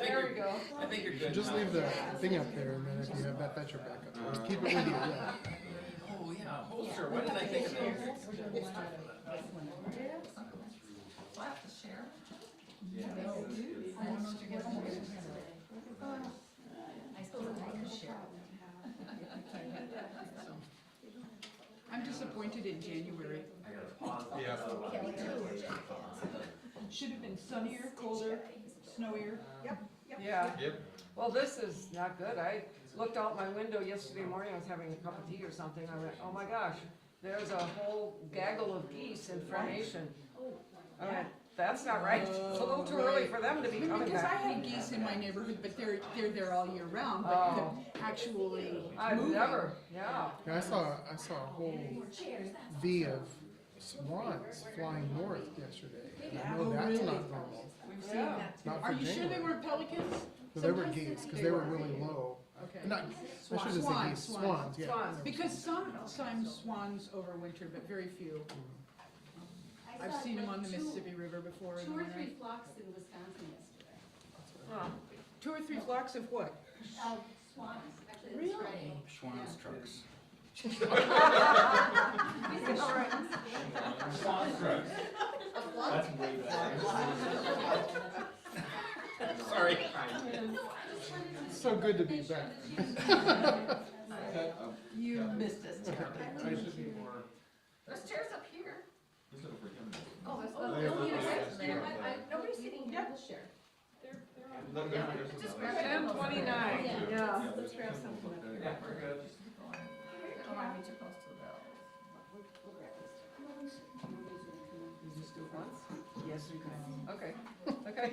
There we go. I think you're good. Just leave the thing up there, and then if you have that, that's your backup. Just keep it with you. Yeah. Oh, yeah, holster. Why didn't I think of that? I'll have to share. I suppose I could share. I'm disappointed in January. Yeah. Should have been sunnier, colder, snowier. Yeah. Yep. Well, this is not good. I looked out my window yesterday morning, I was having a cup of tea or something, I went, oh my gosh, there's a whole gaggle of geese in formation. I went, that's not right, it's a little too early for them to be coming Because I back. have geese in my neighborhood, but they're there all year round, but they're actually I've moving. never, yeah. Yeah, I saw a whole V of swans flying north yesterday. And I know Oh, that's really? not normal. We've seen Yeah. that too. Not for Are you sure they January. weren't pelicans? No, they were Sometimes geese because they they were were. really low. Okay. Not, I shouldn't say Swans, geese. swans. Swans, yeah. Swans. Because sometimes swans overwinter, but very few. I've seen them on the Mississippi River before. in the 2 or winter. 3 flocks in Wisconsin yesterday. Huh. 2 or 3 flocks of what? Swans, actually, Really? it's Friday. Schwann's trucks. That's way better. Sorry. So good to be back. You missed us, Okay, I should be more. There's chairs up here. Oh, that's, Oh, oh, yeah. you guys, nobody's sitting here, we'll share. Just grab 10:29, yeah. Let's grab something. Yeah, we're good. Don't mind me too close to the bell. We'll grab this. You just do it once? Yes, you can. Okay, okay.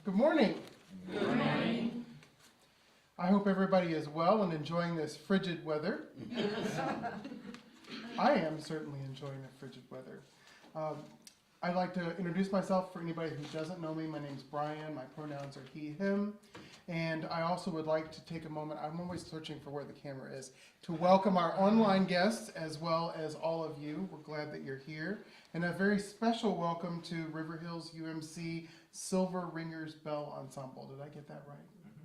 Good morning. I hope everybody is well and enjoying this frigid weather. I am certainly enjoying the frigid weather. I'd like to introduce myself for anybody who doesn't know me. My name's Brian. My pronouns are he, him. And I also would like to take a moment, I'm always searching for where the camera is, to welcome our online guests as well as all of you. We're glad that you're here. And a very special welcome to River Hills UMC Silver Ringers Bell Ensemble. Did I get that right?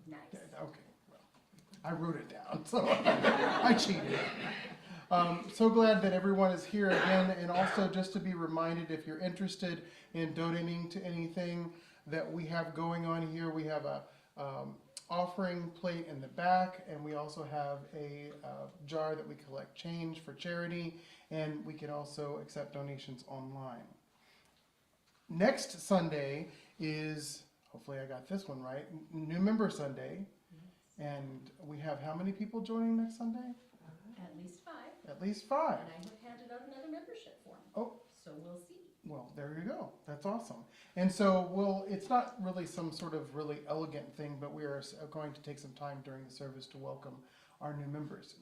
Nice. Yeah, okay, well, I wrote it down, so I cheated. So glad that everyone is here again, and also just to be reminded, if you're interested in donating to anything that we have going on here, we have a offering plate in the back, and we also have a jar that we collect change for charity, and we can also accept donations online. Next Sunday is, hopefully I got this one right, New Member Sunday, and we have how many people joining next Sunday? At least 5. At least 5. And I have handed out another membership form. Oh. So we'll see. Well, there you go. That's awesome. And so it's not really some sort of really elegant thing, but we are going to take some time during the service to welcome our new members.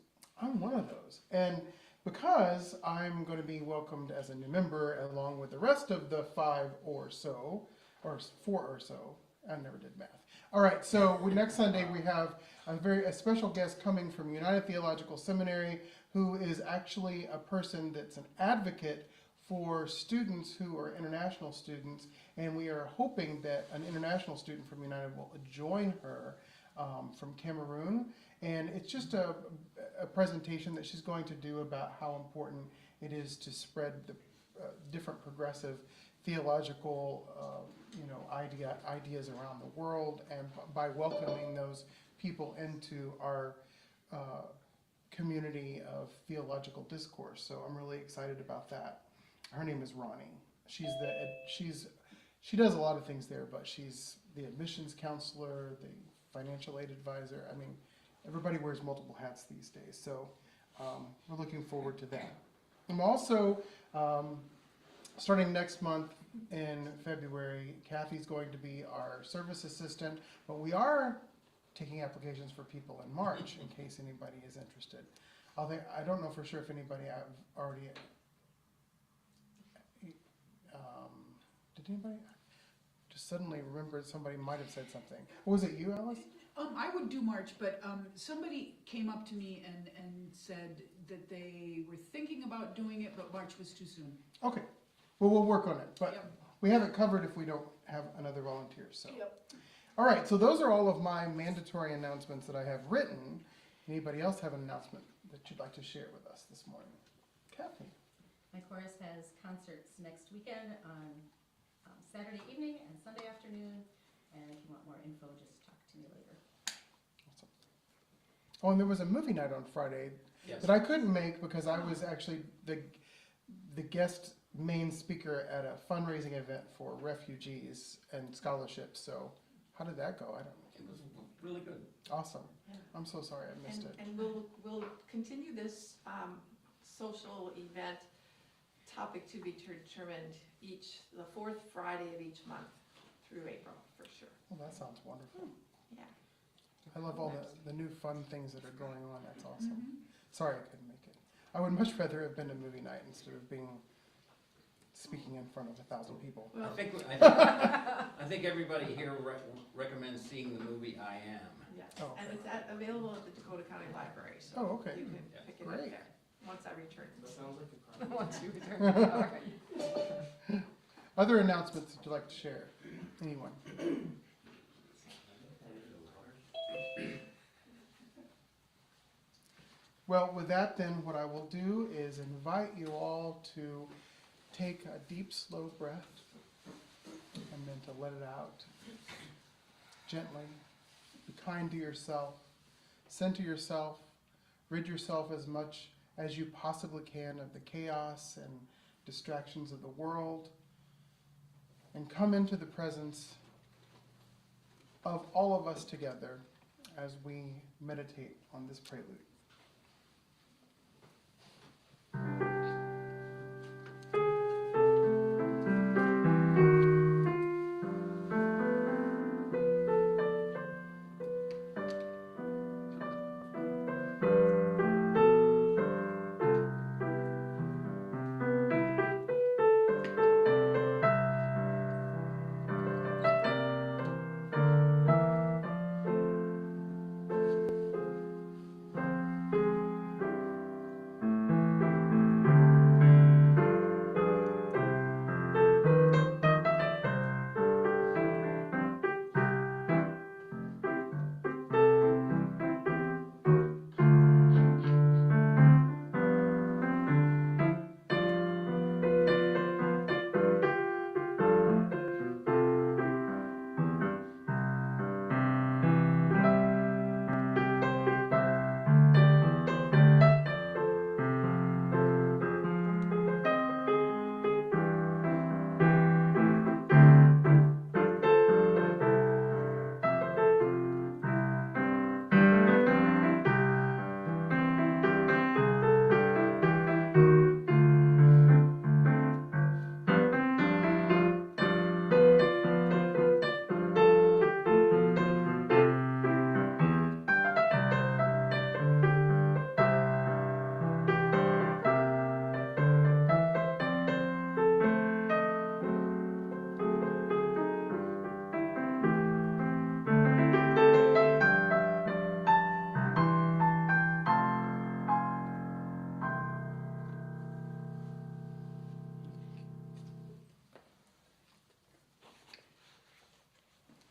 I'm one of those. And because I'm going to be welcomed as a new member along with the rest of the 5 or so, or 4 or so, I never did math. All right, so next Sunday we have a special guest coming from United Theological Seminary, who is actually a person that's an advocate for students who are international students, and we are hoping that an international student from United will join her from Cameroon. And it's just a presentation that she's going to do about how important it is to spread the different progressive theological ideas around the world, and by welcoming those people into our community of theological discourse. So I'm really excited about that. Her name is Ronnie. She's she does a lot of things there, but she's the admissions counselor, the financial aid advisor. I mean, everybody wears multiple hats these days, so we're looking forward to that. I'm also, starting next month in February, Kathy's going to be our service assistant, but we are taking applications for people in March in case anybody is interested. I don't know for sure if anybody I've already, did anybody? Just suddenly remembered somebody might have said something. Was it you, Alice? I would do March, but somebody came up to me and said that they were thinking about doing it, but March was too soon. Okay, well, we'll work on it, but Yep. we have it covered if we don't have another volunteer, so. Yep. All right, so those are all of my mandatory announcements that I have written. Anybody else have an announcement that you'd like to share with us this morning? Kathy? My chorus has concerts next weekend on Saturday evening and Sunday afternoon, and if you want more info, just talk to me later. Awesome. Oh, and there was a movie night on Friday Yes. that I couldn't make because I was actually the guest main speaker at a fundraising event for refugees and scholarships. So how did that go? I don't know. It was really good. Awesome. Yeah. I'm so sorry I missed it. And we'll continue this social event topic to be determined the fourth Friday of each month through April, for sure. Well, that sounds wonderful. Yeah. I love all the new fun things that are going on. That's awesome. Mhm. Sorry I couldn't make it. I would much rather have been to movie night instead of speaking in front of 1,000 people. I Well, think everybody here recommends seeing the movie I Am. yes, Oh, and okay. it's available at the Dakota County Library, so Oh, okay. you can pick it up Great. there, once I return. Once you return, all right. Other announcements that you'd like to share? Anyone? Well, with that then, what I will do is invite you all to take a deep, slow breath and then to let it out gently. Be kind to yourself. Center yourself. Rid yourself as much as you possibly can of the chaos and distractions of the world. And come into the presence of all of us together as we meditate on this prelude.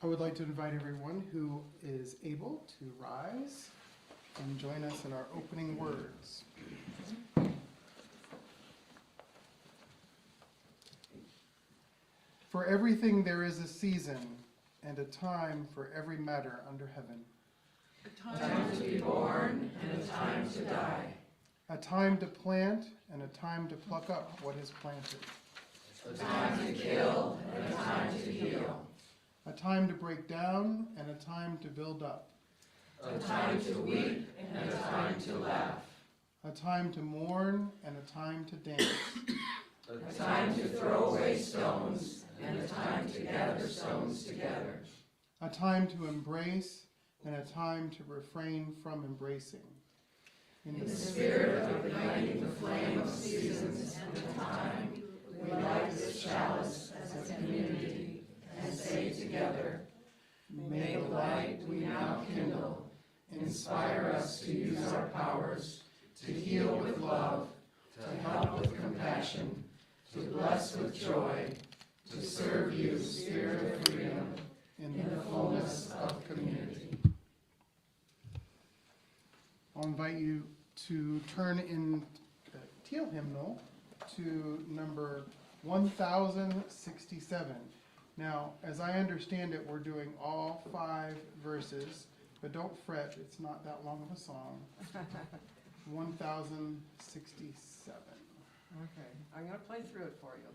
I would like to invite everyone who is able to rise and join us in our opening words. For everything there is a season and a time for every matter under heaven. A time to be born and a time to die. A time to plant and a time to pluck up what is planted. a time to kill and a time to heal, a time to break down and a time to build up, a time to weep and a time to laugh, a time to mourn and a time to dance, a time to throw away stones and a time to gather stones together, a time to embrace and a time to refrain from embracing. in the spirit of igniting the flame of seasons and the time, we light this chalice as a community and say together, may the light we now kindle inspire us to use our powers to heal with love, to help with compassion, to bless with joy, to serve you, Spirit of freedom, in the fullness of community. I'll invite you to turn in Teal Hymnal to number 1067. Now, as I understand it, we're doing all 5 verses, but don't fret, it's not that long of a song. 1067. Okay, I'm gonna play through it for you.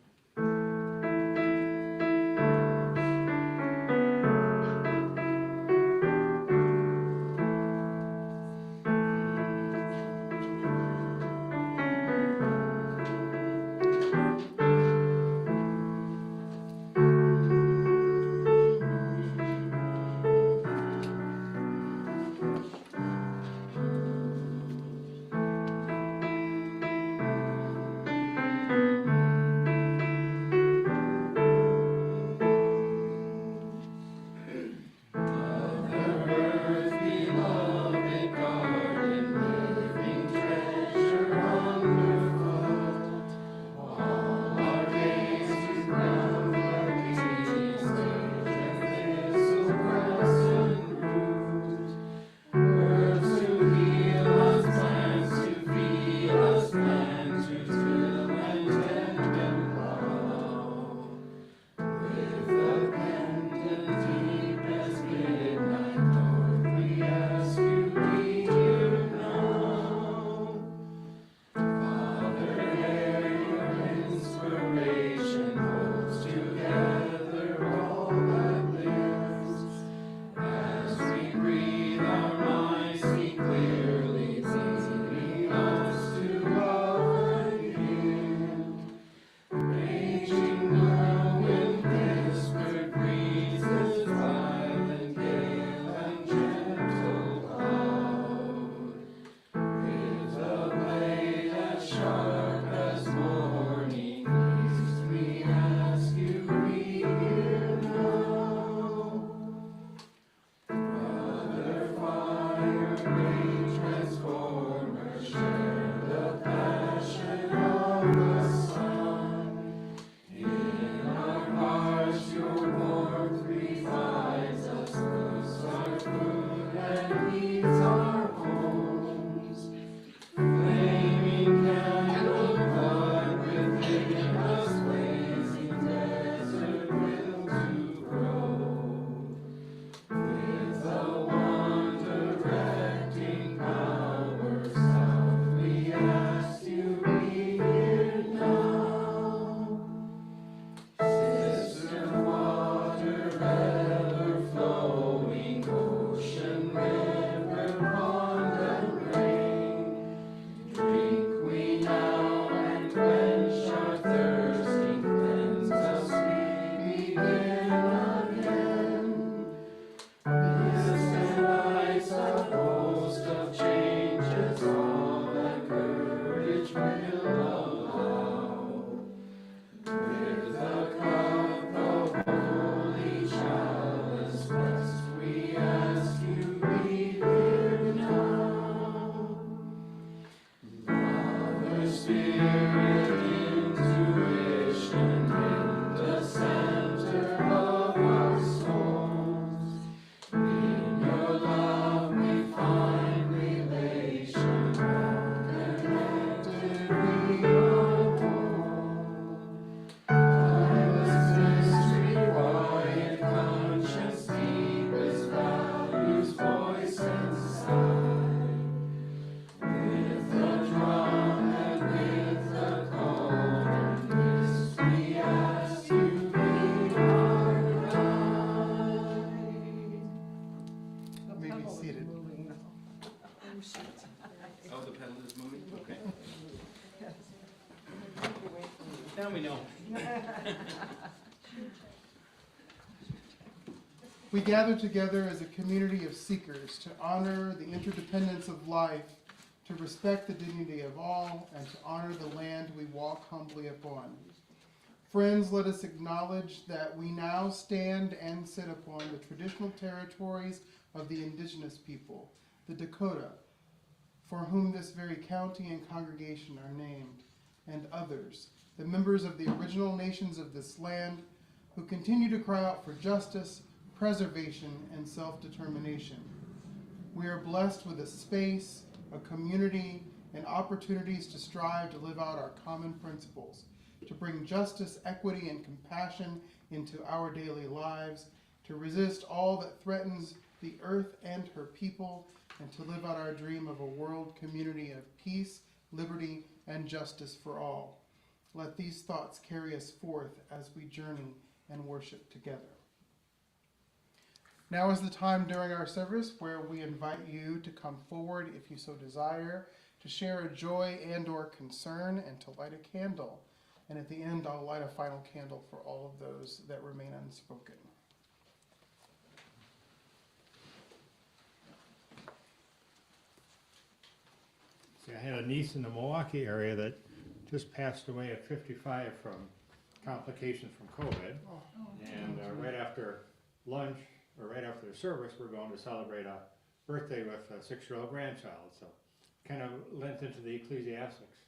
Now we know. We gather together as a community of seekers to honor the interdependence of life, to respect the dignity of all, and to honor the land we walk humbly upon. Friends, let us acknowledge that we now stand and sit upon the traditional territories of the indigenous people, the Dakota, for whom this very county and congregation are named, and others, the members of the original nations of this land, who continue to cry out for justice, preservation, and self-determination. We are blessed with a space, a community, and opportunities to strive to live out our common principles, to bring justice, equity, and compassion into our daily lives, to resist all that threatens the earth and her people, and to live out our dream of a world community of peace, liberty, and justice for all. Let these thoughts carry us forth as we journey and worship together. Now is the time during our service where we invite you to come forward if you so desire, to share a joy and or concern, and to light a candle. And at the end, I'll light a final candle for all of those that remain unspoken. See, I had a niece in the Milwaukee area that just passed away at 55 from complications from COVID. And right after lunch, or right after the service, we're going to celebrate a birthday with a 6-year-old grandchild. So kind of lent into the Ecclesiastics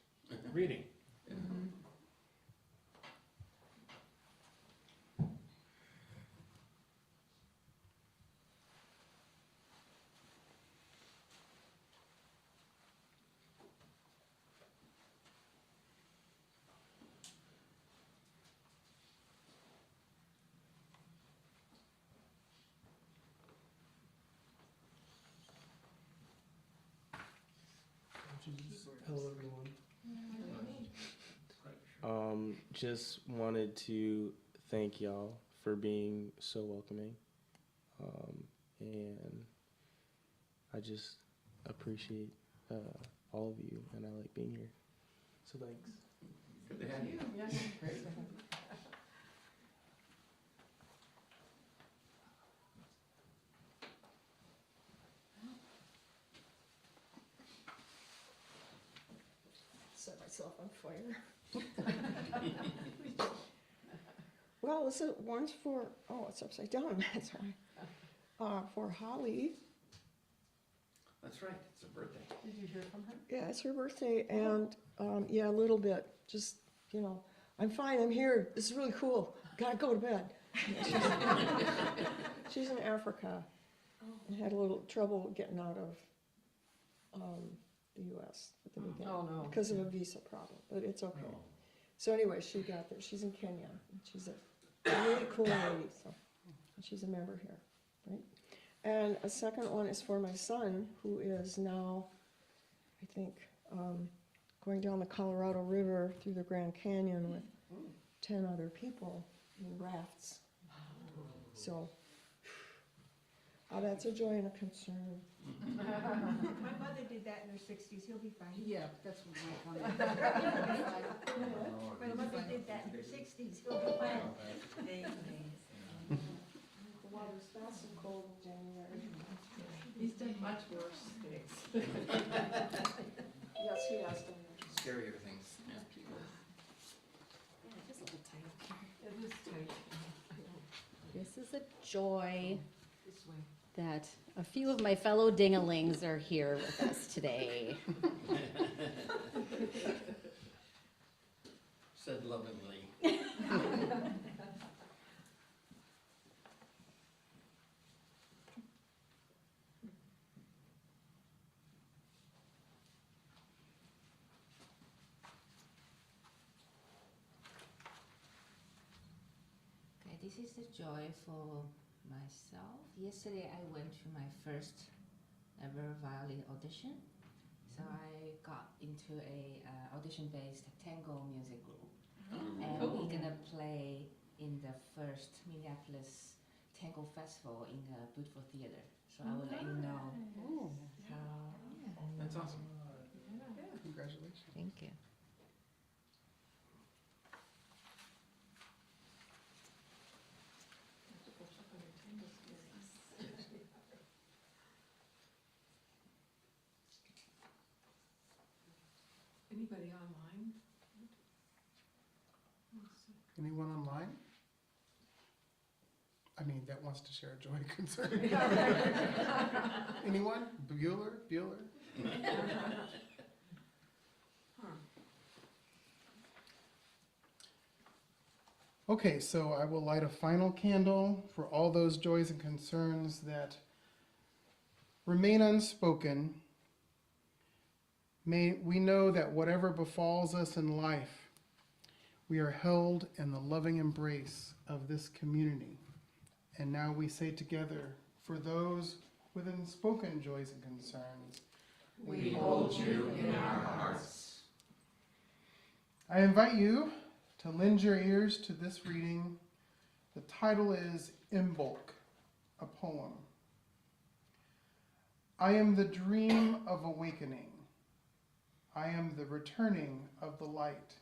reading. Hello, everyone. Just wanted to thank y'all for being so welcoming. And I just appreciate all of you, and I like being here. So thanks. Good to have you. Yeah, great to have you. Set myself on fire. Well, is it one's for, oh, it's upside down, that's right. For Holly, That's right, it's a birthday. Did you hear from her? yeah, it's her birthday, and, yeah, a little bit, just, you know, I'm fine, I'm here, this is really cool, gotta go to bed. She's in Africa, and had a little trouble getting out of, the US at the beginning. Oh, no. Because of a visa problem, but it's okay. Oh. So anyway, she got there. She's in Kenya. And she's a really cool lady, so and she's a member here, right? And a second one is for my son, who is now, I think, going down the Colorado River through the Grand Canyon with 10 other people in rafts. So, that's a joy and a concern. My mother did that in her 60s, he'll be fine. Yeah, that's what my comment. My mother did that in her 60s, he'll be fine. The water's fast and cold in January. He's done much worse. Yes, he has done that. Scarier things. Yeah. Yeah, just a little tight. It is tight. This is a joy This way. that a few of my fellow dingalings are here with us today. Said lovingly. Okay, this is the joy for myself. Yesterday I went to my first ever violin audition. So I got into a audition-based tango music group. And we're gonna play in the first Minneapolis Tango Festival in the Beautiful Theater. So I will let you know how. That's awesome. Congratulations. Thank you. Anybody online? Anyone online? I mean, that wants to share a joy concern. Anyone? Bueller? Okay, so I will light a final candle for all those joys and concerns that remain unspoken. May we know that whatever befalls us in life, we are held in the loving embrace of this community. And now we say together, for those with unspoken joys and concerns, We hold you in our hearts. I invite you to lend your ears to this reading. The title is Imbolc, a poem. I am the dream of awakening. I am the returning of the light.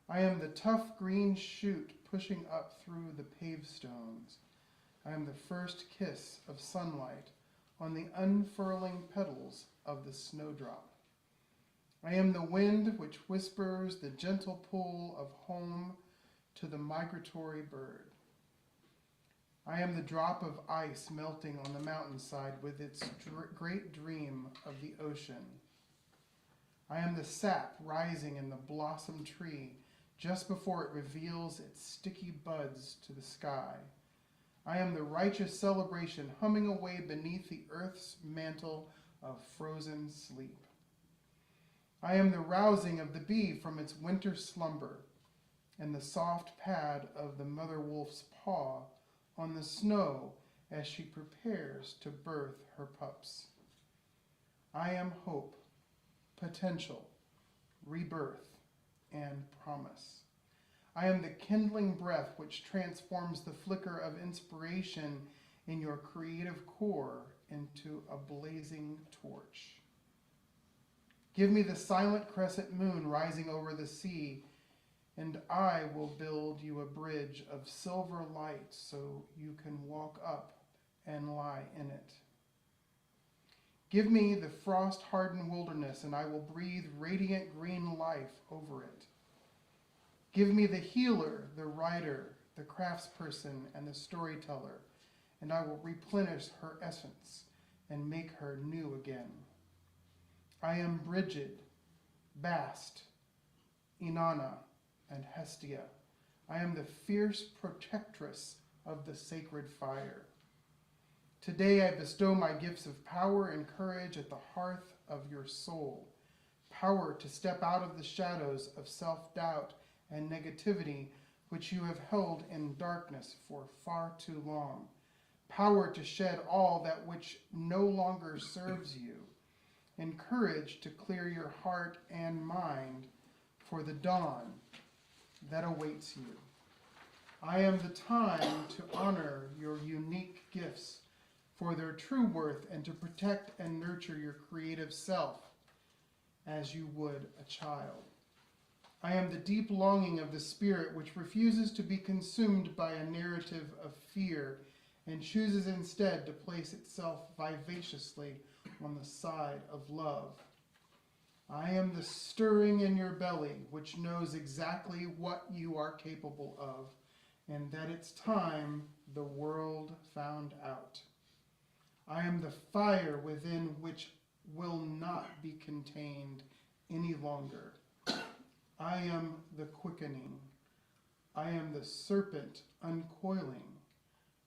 I am the tough green shoot pushing up through the paved stones. I am the first kiss of sunlight on the unfurling petals of the snowdrop. I am the wind which whispers the gentle pull of home to the migratory bird. I am the drop of ice melting on the mountainside with its great dream of the ocean. I am the sap rising in the blossom tree just before it reveals its sticky buds to the sky. I am the righteous celebration humming away beneath the earth's mantle of frozen sleep. I am the rousing of the bee from its winter slumber and the soft pad of the mother wolf's paw on the snow as she prepares to birth her pups. I am hope, potential, rebirth, and promise. I am the kindling breath which transforms the flicker of inspiration in your creative core into a blazing torch. Give me the silent crescent moon rising over the sea, and I will build you a bridge of silver light so you can walk up and lie in it. Give me the frost-hardened wilderness, and I will breathe radiant green life over it. Give me the healer, the writer, the craftsperson, and the storyteller, and I will replenish her essence and make her new again. I am Brigid, Bast, Inanna, and Hestia. I am the fierce protectress of the sacred fire. Today I bestow my gifts of power and courage at the hearth of your soul. Power to step out of the shadows of self-doubt and negativity which you have held in darkness for far too long. Power to shed all that which no longer serves you. And courage to clear your heart and mind for the dawn that awaits you. I am the time to honor your unique gifts for their true worth and to protect and nurture your creative self as you would a child. I am the deep longing of the spirit which refuses to be consumed by a narrative of fear and chooses instead to place itself vivaciously on the side of love. I am the stirring in your belly which knows exactly what you are capable of and that it's time the world found out. I am the fire within which will not be contained any longer. I am the quickening. I am the serpent uncoiling.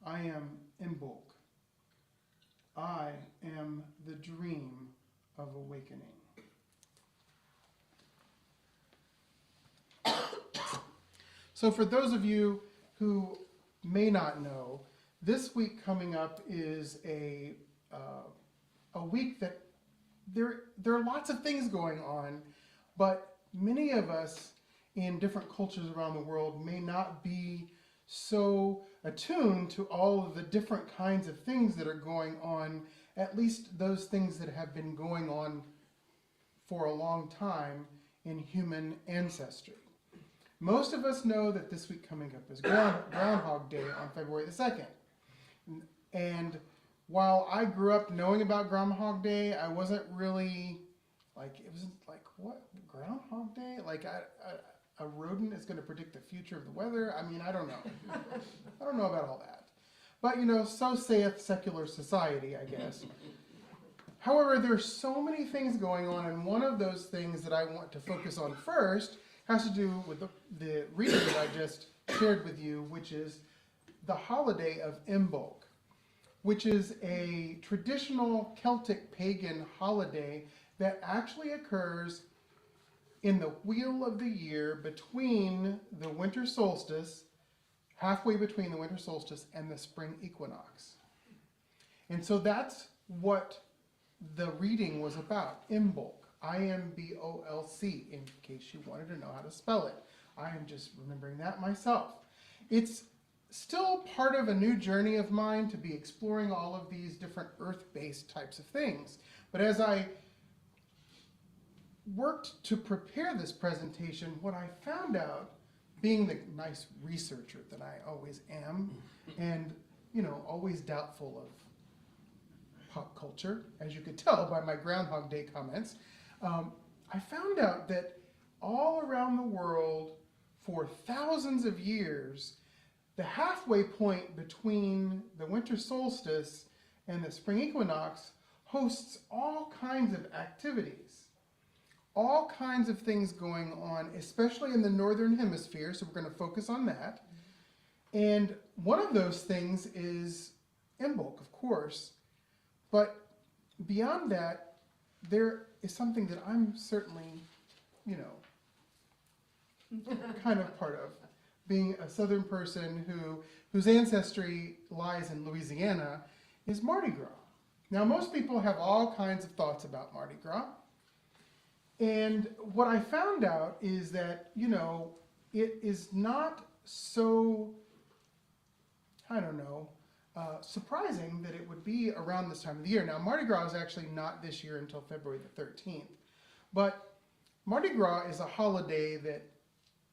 I am Imbolc. I am the dream of awakening. So for those of you who may not know, this week coming up is a week that there are lots of things going on, but many of us in different cultures around the world may not be so attuned to all of the different kinds of things that are going on, at least those things that have been going on for a long time in human ancestry. Most of us know that this week coming up is Groundhog Day on February the 2nd. And while I grew up knowing about Groundhog Day, I wasn't really, it wasn't like, Groundhog Day? Like a rodent is going to predict the future of the weather? I mean, I don't know. I don't know about all that. But, so saith secular society, I guess. However, there's so many things going on, and one of those things that I want to focus on first has to do with the reading that I just shared with you, which is the holiday of Imbolc, which is a traditional Celtic pagan holiday that actually occurs in the wheel of the year between the winter solstice, halfway between the winter solstice and the spring equinox. And so that's what the reading was about, Imbolc, Imbolc, in case you wanted to know how to spell it. I am just remembering that myself. It's still part of a new journey of mine to be exploring all of these different earth-based types of things. But as I worked to prepare this presentation, what I found out, being the nice researcher that I always am, and always doubtful of pop culture, as you could tell by my Groundhog Day comments, I found out that all around the world for thousands of years, the halfway point between the winter solstice and the spring equinox hosts all kinds of activities, all kinds of things going on, especially in the northern hemisphere, so we're going to focus on that. And one of those things is Imbolc, of course, but beyond that, there is something that I'm certainly, kind of part of. Being a southern person whose ancestry lies in Louisiana, is Mardi Gras. Now, most people have all kinds of thoughts about Mardi Gras. And what I found out is that, it is not so, surprising that it would be around this time of the year. Now, Mardi Gras is actually not this year until February the 13th. But Mardi Gras is a holiday that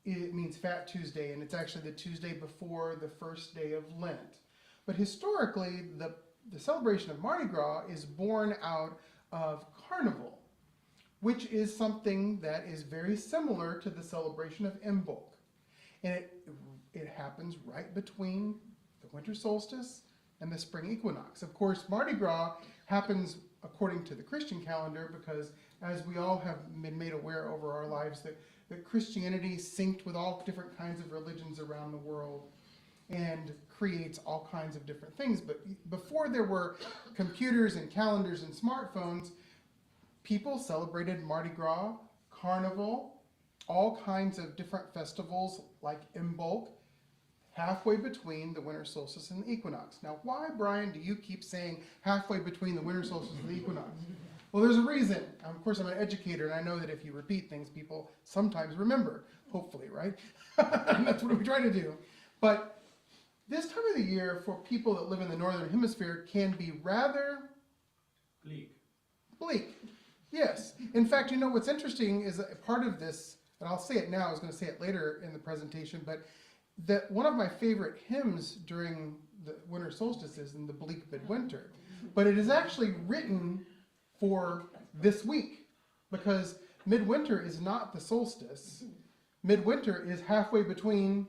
it means Fat Tuesday, and it's actually the Tuesday before the first day of Lent. But historically, the celebration of Mardi Gras is born out of Carnival, which is something that is very similar to the celebration of Imbolc. And it happens right between the winter solstice and the spring equinox. Of course, Mardi Gras happens according to the Christian calendar because, as we all have been made aware over our lives, that Christianity synced with all different kinds of religions around the world and creates all kinds of different things. But before there were computers and calendars and smartphones, people celebrated Mardi Gras, Carnival, all kinds of different festivals like Imbolc, halfway between the winter solstice and the equinox. Now, why, Brian, do you keep saying halfway between the winter solstice and the equinox? Well, there's a reason. Of course, I'm an educator, and I know that if you repeat things, people sometimes remember, hopefully, right? And that's what we try to do. But this time of the year, for people that live in the northern hemisphere, can be rather bleak. Yes. In fact, what's interesting is that part of this, and I'll say it now, I was going to say it later in the presentation, but that one of my favorite hymns during the winter solstice is in the bleak midwinter. But it is actually written for this week, because midwinter is not the solstice. Midwinter is halfway between,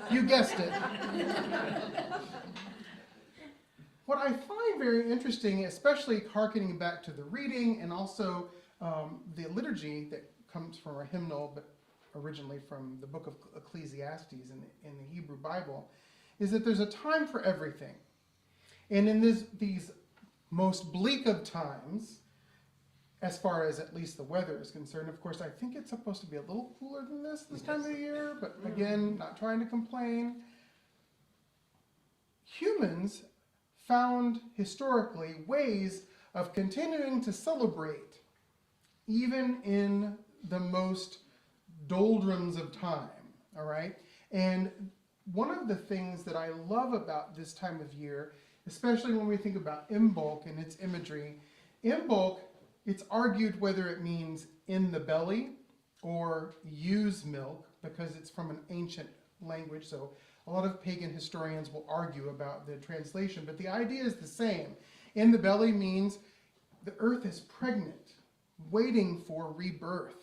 you guessed it. What I find very interesting, especially hearkening back to the reading and also the liturgy that comes from our hymnal, but originally from the book of Ecclesiastes in the Hebrew Bible, is that there's a time for everything. And in these most bleak of times, as far as at least the weather is concerned, of course, I think it's supposed to be a little cooler than this time of the year, but again, not trying to complain. Humans found historically ways of continuing to celebrate even in the most doldrums of time, all right? And one of the things that I love about this time of year, especially when we think about Imbolc and its imagery, Imbolc, it's argued whether it means in the belly or ewes milk, because it's from an ancient language, so a lot of pagan historians will argue about the translation, but the idea is the same. In the belly means the earth is pregnant, waiting for rebirth.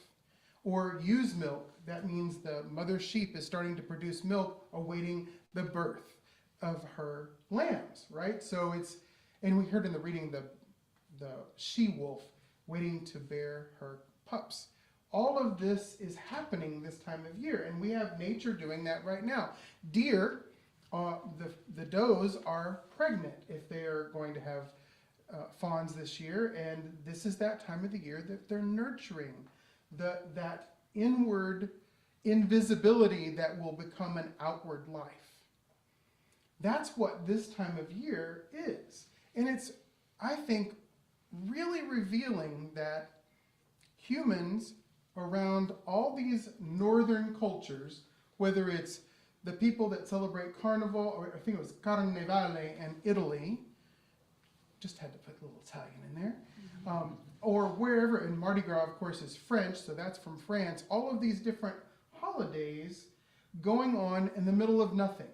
Or ewe's milk, that means the mother sheep is starting to produce milk, awaiting the birth of her lambs, right? So it's, and we heard in the reading the she-wolf waiting to bear her pups. All of this is happening this time of year, and we have nature doing that right now. Deer, the does are pregnant if they are going to have fawns this year, and this is that time of the year that they're nurturing that inward invisibility that will become an outward life. That's what this time of year is. And it's, I think, really revealing that humans around all these northern cultures, whether it's the people that celebrate Carnival, or I think it was Carnevale in Italy, just had to put a little Italian in there, or wherever, and Mardi Gras, of course, is French, so that's from France, all of these different holidays going on in the middle of nothing.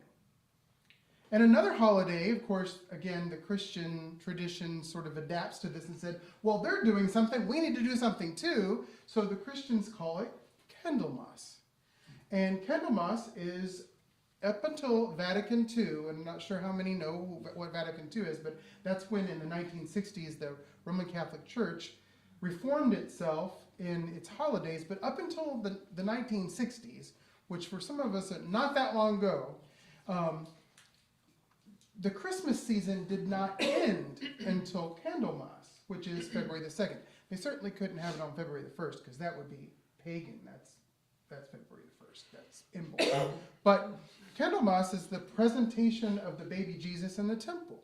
And another holiday, of course, again, the Christian tradition sort of adapts to this and said, well, they're doing something, we need to do something too. So the Christians call it Candlemas. And Candlemas is up until Vatican II, and I'm not sure how many know what Vatican II is, but that's when in the 1960s the Roman Catholic Church reformed itself in its holidays. But up until the 1960s, which for some of us not that long ago, the Christmas season did not end until Candlemas, which is February the 2nd. They certainly couldn't have it on February the 1st, because that would be pagan. That's February the 1st. That's Imbolc. But Candlemas is the presentation of the baby Jesus in the temple.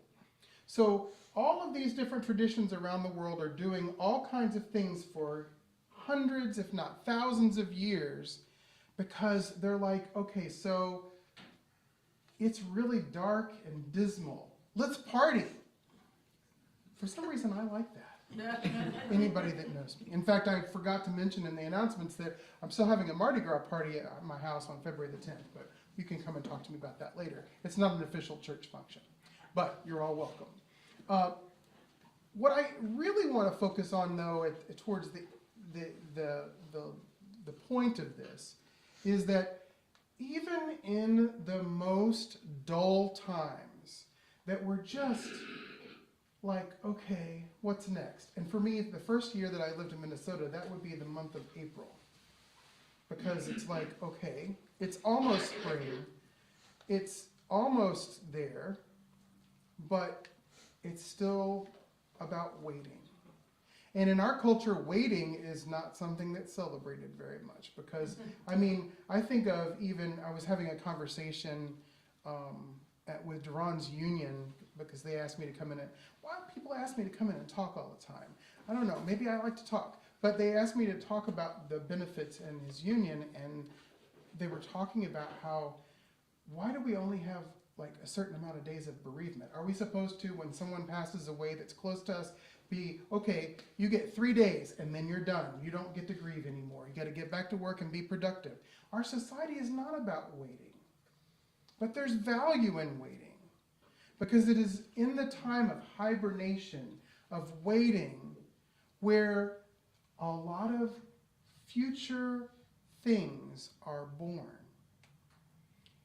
So all of these different traditions around the world are doing all kinds of things for hundreds, if not thousands of years, because they're like, okay, so it's really dark and dismal. Let's party. For some reason, I like that. Anybody that knows me. In fact, I forgot to mention in the announcements that I'm still having a Mardi Gras party at my house on February the 10th, but you can come and talk to me about that later. It's not an official church function, but you're all welcome. What I really want to focus on, though, towards the point of this, is that even in the most dull times, that we're just like, okay, what's next? And for me, the first year that I lived in Minnesota, that would be the month of April. Because it's like, okay, it's almost spring, it's almost there, but it's still about waiting. And in our culture, waiting is not something that's celebrated very much because, I mean, I think of even, I was having a conversation with Duran's union because they asked me to come in and, why do people ask me to come in and talk all the time? I don't know, maybe I like to talk. But they asked me to talk about the benefits in his union, and they were talking about how, why do we only have like a certain amount of days of bereavement? Are we supposed to, when someone passes away that's close to us, be, okay, you get 3 days and then you're done. You don't get to grieve anymore. You got to get back to work and be productive. Our society is not about waiting, but there's value in waiting because it is in the time of hibernation, of waiting, where a lot of future things are born.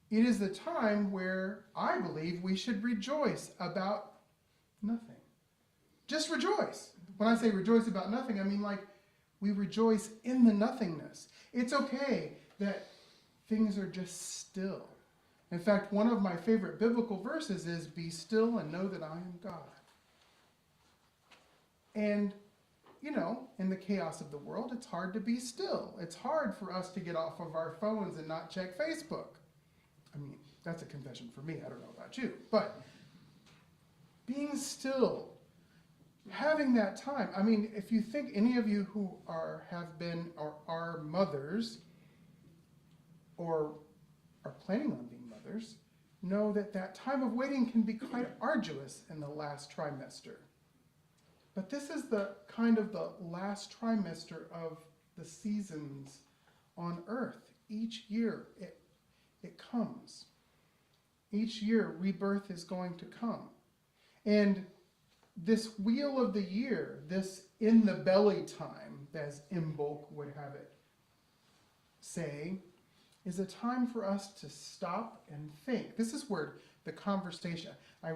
It is the time where I believe we should rejoice about nothing. Just rejoice. When I say rejoice about nothing, I mean like we rejoice in the nothingness. It's okay that things are just still. In fact, one of my favorite biblical verses is, be still and know that I am God. And, you know, in the chaos of the world, it's hard to be still. It's hard for us to get off of our phones and not check Facebook. I mean, that's a confession for me. I don't know about you. But being still, having that time. I mean, if you think any of you who have been or are mothers or are planning on being mothers, know that that time of waiting can be quite arduous in the last trimester. But this is the kind of the last trimester of the seasons on earth. Each year it comes. Each year rebirth is going to come. And this wheel of the year, this in the belly time, as Imbolc would have it, say, is a time for us to stop and think. This is where the conversation,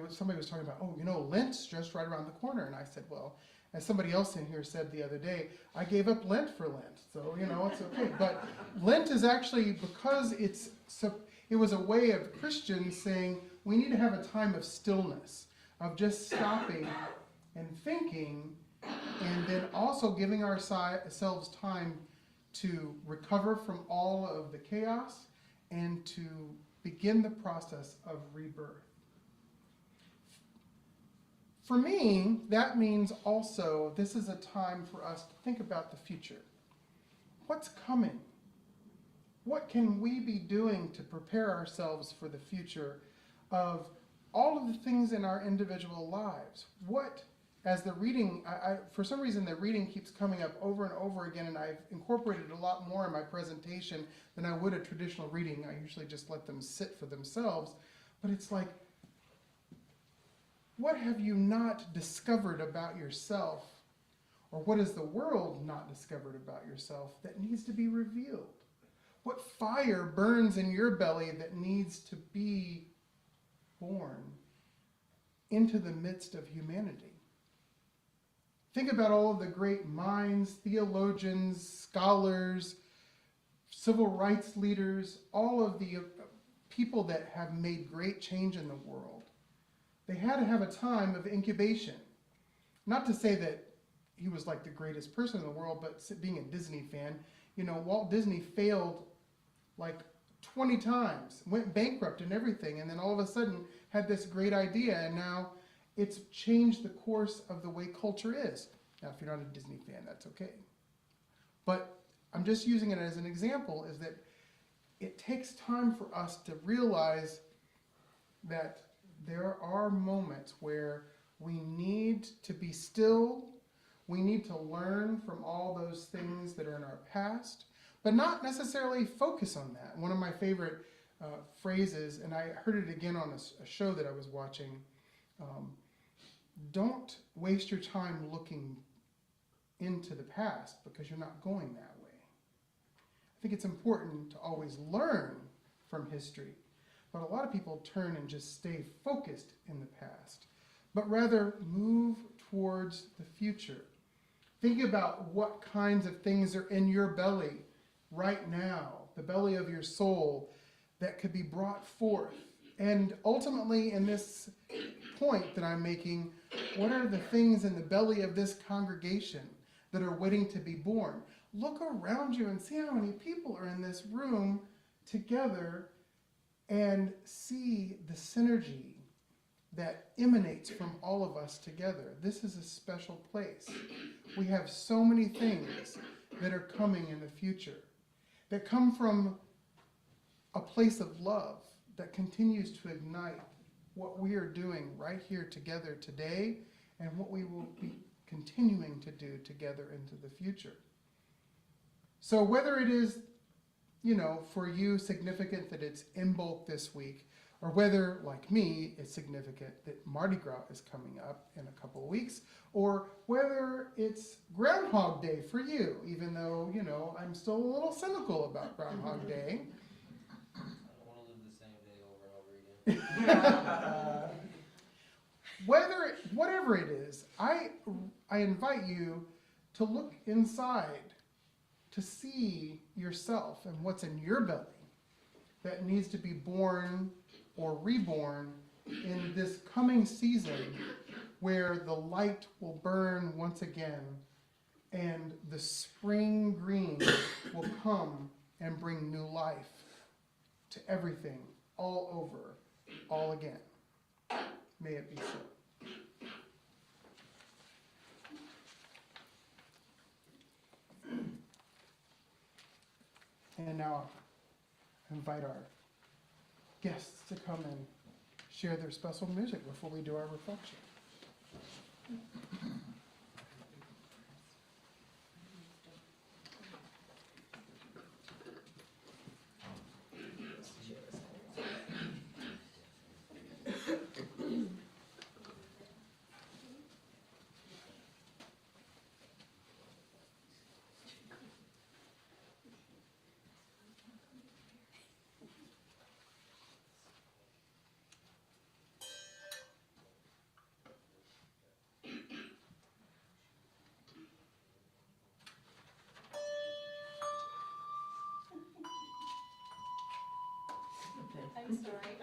somebody was talking about, oh, you know, Lent's just right around the corner. And I said, well, as somebody else in here said the other day, I gave up Lent for Lent. So, you know, it's okay. But Lent is actually, because it was a way of Christians saying, we need to have a time of stillness, of just stopping and thinking, and then also giving ourselves time to recover from all of the chaos and to begin the process of rebirth. For me, that means also this is a time for us to think about the future. What's coming? What can we be doing to prepare ourselves for the future of all of the things in our individual lives? What, as the reading, for some reason the reading keeps coming up over and over again, and I've incorporated a lot more in my presentation than I would a traditional reading. I usually just let them sit for themselves. But it's like, what have you not discovered about yourself, or what has the world not discovered about yourself that needs to be revealed? What fire burns in your belly that needs to be born into the midst of humanity? Think about all of the great minds, theologians, scholars, civil rights leaders, all of the people that have made great change in the world. They had to have a time of incubation. Not to say that he was like the greatest person in the world, but being a Disney fan, you know, Walt Disney failed like 20 times, went bankrupt and everything, and then all of a sudden had this great idea, and now it's changed the course of the way culture is. Now, if you're not a Disney fan, that's okay. But I'm just using it as an example, is that it takes time for us to realize that there are moments where we need to be still, we need to learn from all those things that are in our past, but not necessarily focus on that. One of my favorite phrases, and I heard it again on a show that I was watching, don't waste your time looking into the past because you're not going that way. I think it's important to always learn from history, but a lot of people turn and just stay focused in the past, but rather move towards the future. Think about what kinds of things are in your belly right now, the belly of your soul, that could be brought forth. And ultimately, in this point that I'm making, what are the things in the belly of this congregation that are waiting to be born? Look around you and see how many people are in this room together and see the synergy that emanates from all of us together. This is a special place. We have so many things that are coming in the future that come from a place of love that continues to ignite what we are doing right here together today and what we will be continuing to do together into the future. So whether it is, you know, for you significant that it's Imbolc this week, or whether, like me, it's significant that Mardi Gras is coming up in a couple of weeks, or whether it's Groundhog Day for you, even though, you know, I'm still a little cynical about Groundhog Day. I don't want to live the same day over and over again. Whatever it is, I invite you to look inside, to see yourself and what's in your belly that needs to be born or reborn in this coming season, where the light will burn once again and the spring green will come and bring new life to everything, all over, all again. May it be so. And now I invite our guests to come and share their special music before we do our reflection. I'm sorry.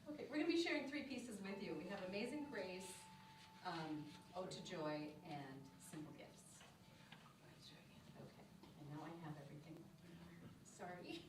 Okay, we're gonna be sharing 3 pieces with you. We have Amazing Grace, Ode to Joy, and Simple Gifts. Okay, and now I have everything. Sorry.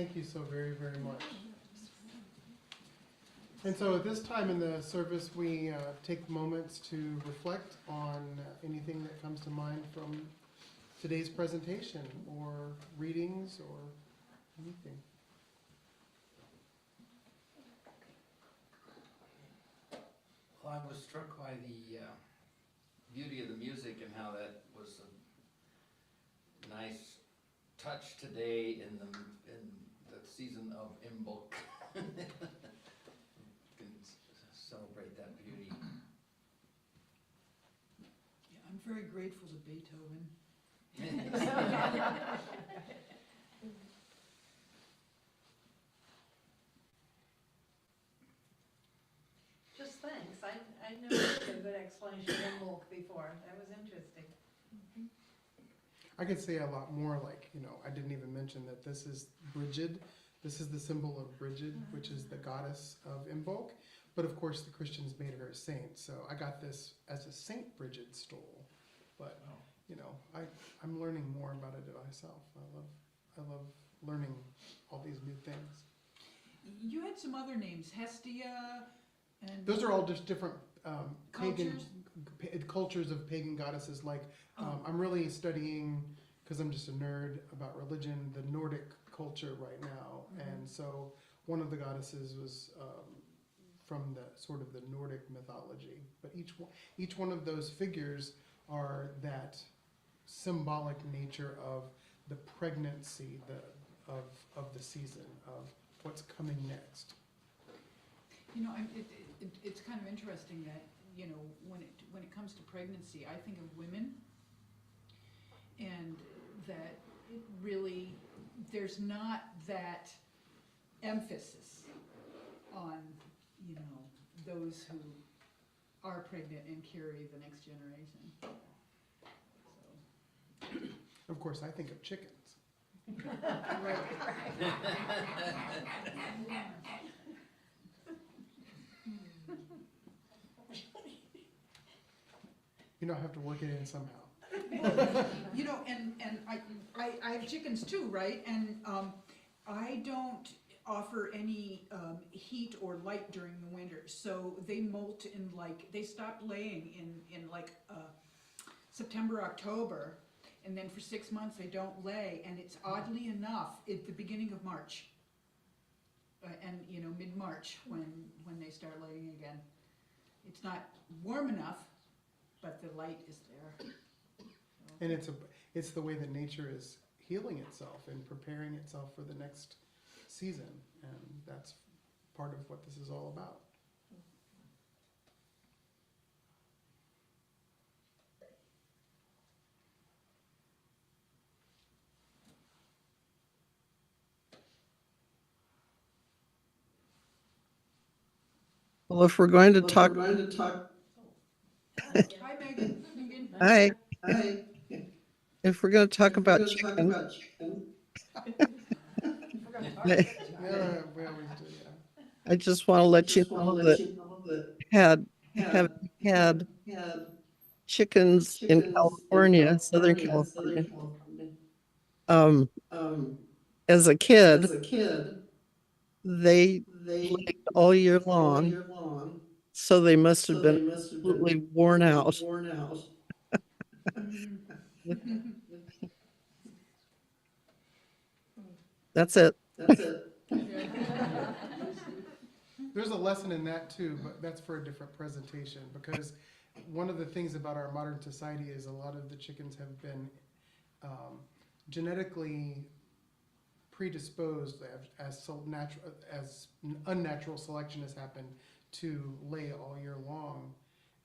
Thank you so very, very much. And so at this time in the service, we take moments to reflect on anything that comes to mind from today's presentation, or readings, or anything. Well, I was struck by the beauty of the music and how that was a nice touch today in the season of Imbolc. Can celebrate that beauty. Yeah, I'm very grateful to Beethoven. Just thanks, I never heard a good explanation of Imbolc before, that was interesting. I could say a lot more, like, you know, I didn't even mention that this is Brigid. This is the symbol of Brigid, which is the goddess of Imbolc. But of course, the Christians made her a saint, so I got this as a Saint Brigid stole. But, you know, I'm learning more about it myself. I love learning all these new things. You had some other names, Hestia, and... Those are all just different pagan Cultures? cultures of pagan goddesses. Like, I'm really studying, because I'm just a nerd about religion, the Nordic culture right now. And so one of the goddesses was from the sort of the Nordic mythology. But each one of those figures are that symbolic nature of the pregnancy of the season, of what's coming next. You know, it's kind of interesting that, you know, when it comes to pregnancy, I think of women, and that it really, there's not that emphasis on, you know, those who are pregnant and carry the next generation. So. Of course, I think of chickens. Right. You know, I have to work it in somehow. You know, and I have chickens too, right? And I don't offer any heat or light during the winter, so they molt in they stop laying in September, October, and then for 6 months they don't lay, and it's oddly enough at the beginning of March, and you know, mid-March when they start laying again. It's not warm enough, but the light is there. And it's the way that nature is healing itself and preparing itself for the next season, and that's part of what this is all about. Well, if we're going to talk, Hi, Megan. hi, Hi. if we're going to talk about chickens, Yeah, we always do, yeah. I just want to let you know that have had chickens in California, Southern California. As a kid, they laid all year long, so they must have been absolutely worn out. That's it. There's a lesson in that too, but that's for a different presentation, because one of the things about our modern society is a lot of the chickens have been genetically predisposed as unnatural selection has happened to lay all year long.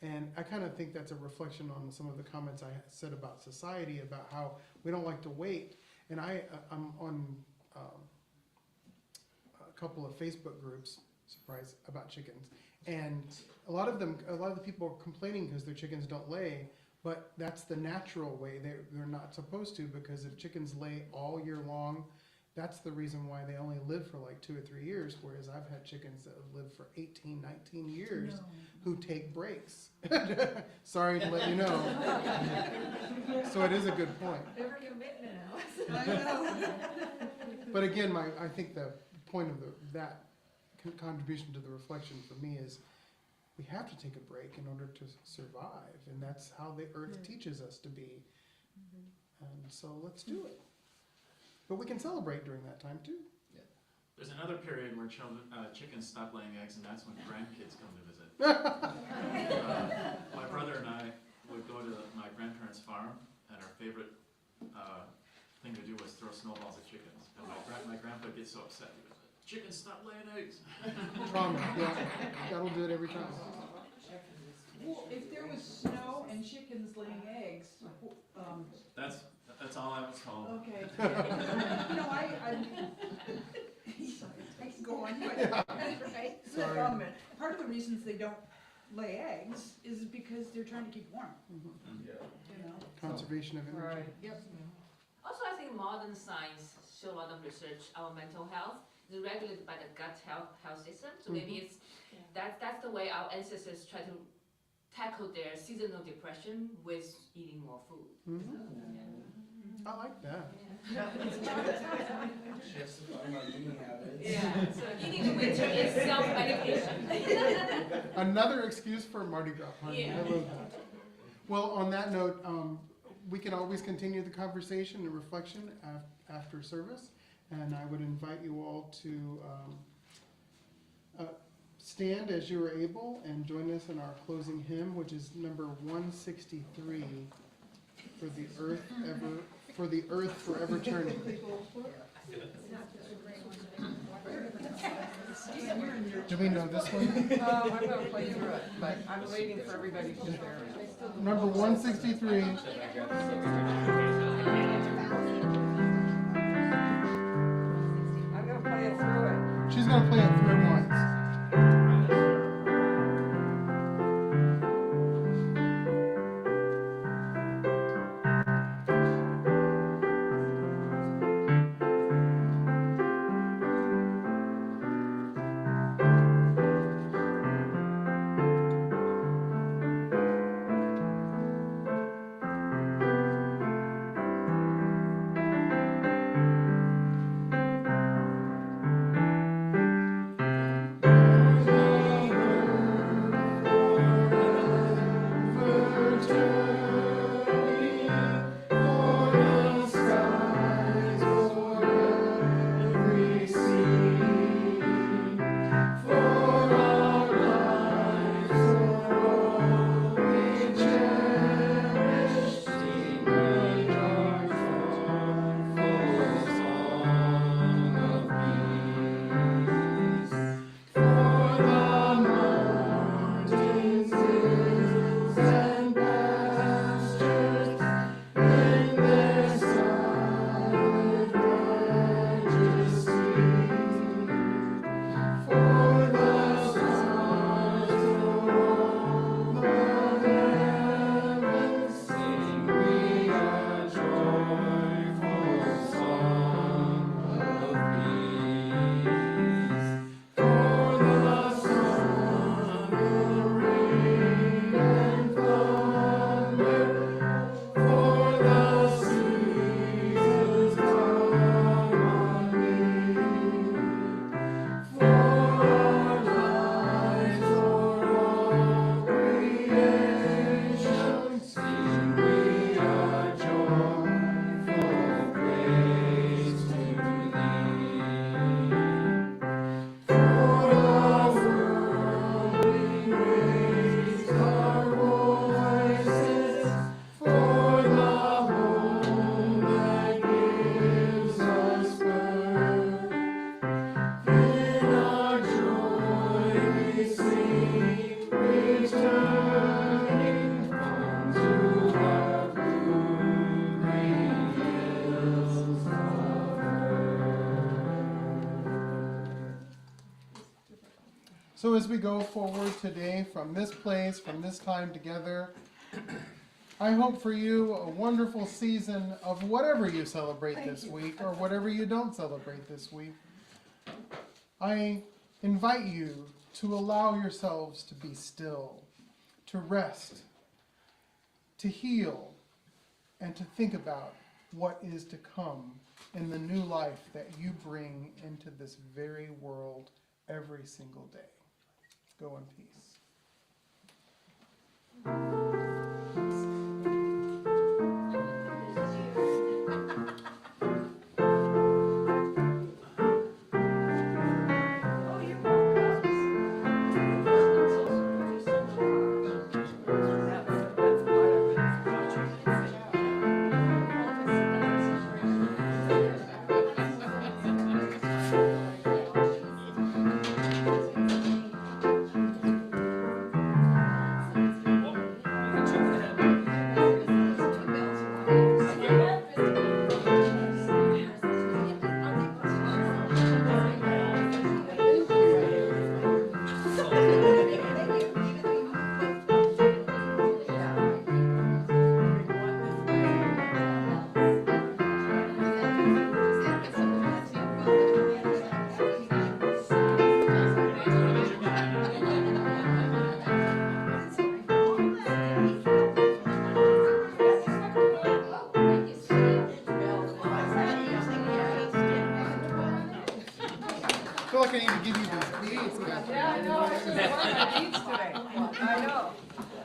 And I kind of think that's a reflection on some of the comments I said about society, about how we don't like to wait. And I'm on a couple of Facebook groups, surprise, about chickens. And a lot of the people are complaining because their chickens don't lay, but that's the natural way. They're not supposed to, because if chickens lay all year long, that's the reason why they only live for like 2 or 3 years, whereas I've had chickens that have lived for 18, 19 years who take breaks. Sorry to let you know. So it is a good point. Never commit now. I know. But again, I think the point of that contribution to the reflection for me is we have to take a break in order to survive, and that's how the earth teaches us to be. And so let's do it. But we can celebrate during that time too. There's another period where chickens stop laying eggs, and that's when grandkids come to visit. My brother and I would go to my grandparents' farm, and our favorite thing to do was throw snowballs at chickens. And my grandpa gets so upset. He goes, "Chickens stop laying eggs." Trauma, yeah. That'll do it every time. Well, if there was snow and chickens laying eggs, That's all I was told. okay. You know, I can go on, but, right? Sorry. Part of the reasons they don't lay eggs is because they're trying to keep warm, you know? Conservation of energy. Right, yep. Also, I think modern science show a lot of research. Our mental health is regulated by the gut health system. So maybe it's that's the way our ancestors try to tackle their seasonal depression with eating more food. I like that. Yeah. So eating in winter is self-medication. Another excuse for a Mardi Gras party. Yeah. I love that. Well, on that note, we can always continue the conversation and reflection after service, and I would invite you all to stand as you are able and join us in our closing hymn, which is number 163, for the earth forever turning. Do we know this one? I'm gonna play through it, but I'm waiting for everybody to share it. Number 163. I'm gonna play it through it. She's gonna play it through once. So as we go forward today from this place, from this time together, I hope for you a wonderful season of whatever you celebrate this week or whatever you don't celebrate this week. I invite you to allow yourselves to be still, to rest, to heal, and to think about what is to come in the new life that you bring into this very world every single day. Go in peace. I feel like I need to give you these beads, Catherine. Yeah, I know, I should have worn my beads